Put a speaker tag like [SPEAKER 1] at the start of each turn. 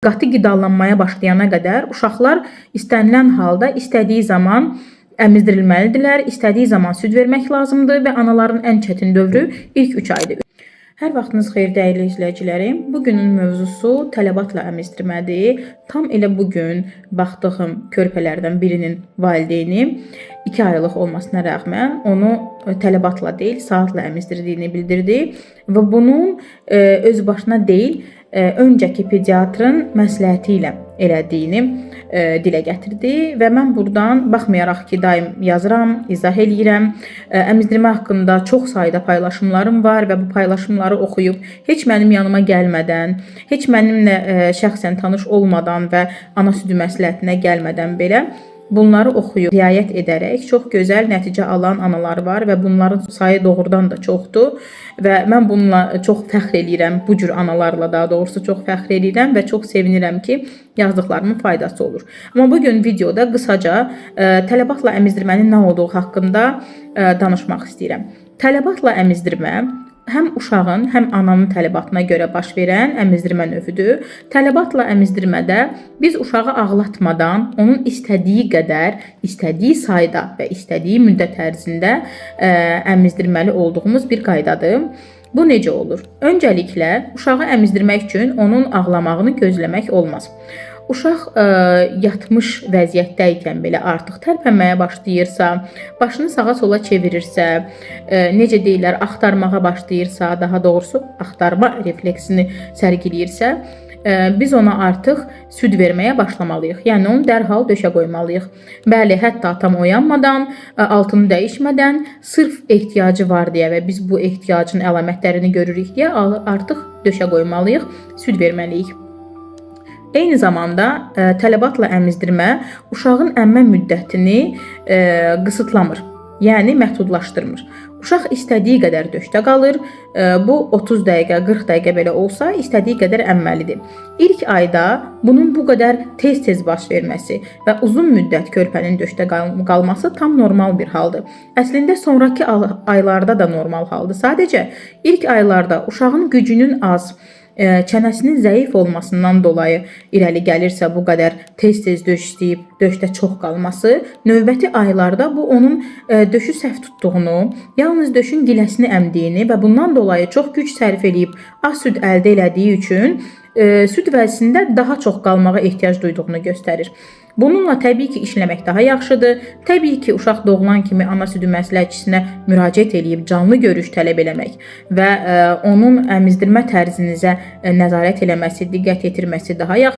[SPEAKER 1] qatı qidalanmaya başlayana qədər uşaqlar istənilən halda, istədiyi zaman əmizdirilməlidirlər, istədiyi zaman süd vermək lazımdır və anaların ən çətin dövrü ilk 3 aydır. Hər vaxtınız xeyir dəyərli izləyicilərim. Bugünün mövzusu tələbatla əmizdirmədir. Tam elə bugün baxdığım körpələrdən birinin valideyni 2 aylıq olmasına rəğmən onu tələbatla deyil, saatla əmizdirdiyini bildirdi və bunun öz başına deyil, öncəki pediatrın məsləhəti ilə elədiyini dilə gətirdi və mən buradan baxmayaraq ki, daim yazıram, izah eləyirəm, əmizdirmə haqqında çox sayda paylaşımlarım var və bu paylaşımları oxuyub heç mənim yanıma gəlmədən, heç mənimlə şəxsən tanış olmadan və ana südü məsləhətinə gəlmədən belə bunları oxuyub, riayət edərək çox gözəl nəticə alan analar var və bunların sayı doğrudan da çoxdur və mən bununla çox fəxr edirəm, bu cür analarla daha doğrusu çox fəxr edirəm və çox sevinirəm ki, yazdıqlarımın faydası olur. Amma bugün videoda qısaca tələbatla əmizdirmənin nə olduğu haqqında danışmaq istəyirəm. Tələbatla əmizdirmə həm uşağın, həm ananın tələbatına görə baş verən əmizdirmə növüdür. Tələbatla əmizdirmədə biz uşağı ağlatmadan onun istədiyi qədər, istədiyi sayda və istədiyi müddət ərzində əmizdirməli olduğumuz bir qaydadır. Bu necə olur? Öncəliklə uşağı əmizdirmək üçün onun ağlamağını gözləmək olmaz. Uşaq yatmış vəziyyətdəykən belə artıq tərpənməyə başlayırsa, başını sağa sola çevirirsə, necə deyirlər, axtarmağa başlayırsa, daha doğrusu axtarma refleksini sərgiləyirsə, biz ona artıq süd verməyə başlamalıyıq. Yəni onu dərhal döşə qoymalıyıq. Bəli, hətta tam oyanmadan, altını dəyişmədən, sırf ehtiyacı var deyə və biz bu ehtiyacın əlamətlərini görürük deyə artıq döşə qoymalıyıq, süd verməliyik. Eyni zamanda tələbatla əmizdirmə uşağın əmmə müddətini qısıtlamır, yəni məhdudlaşdırmır. Uşaq istədiyi qədər döşdə qalır, bu 30 dəqiqə, 40 dəqiqə belə olsa, istədiyi qədər əmməlidir. İlk ayda bunun bu qədər tez-tez baş verməsi və uzun müddət körpənin döşdə qalması tam normal bir haldır. Əslində sonraki aylarda da normal haldır. Sadəcə ilk aylarda uşağın gücünün az, çənəsinin zəif olmasından dolayı irəli gəlirsə bu qədər tez-tez döş istəyib döşdə çox qalması, növbəti aylarda bu onun döşü səhv tutduğunu, yalnız döşün giləsini əmdiyini və bundan dolayı çox güc sərf edib az süd əldə elədiyi üçün süd vəzisində daha çox qalmağa ehtiyac duyduğunu göstərir. Bununla təbii ki, işləmək daha yaxşıdır. Təbii ki, uşaq doğulan kimi ana südü məsləhətçisinə müraciət edib canlı görüş tələb eləmək və onun əmizdirmə tərzinizə nəzarət eləməsi, diqqət yetirməsi daha yaxşıdır.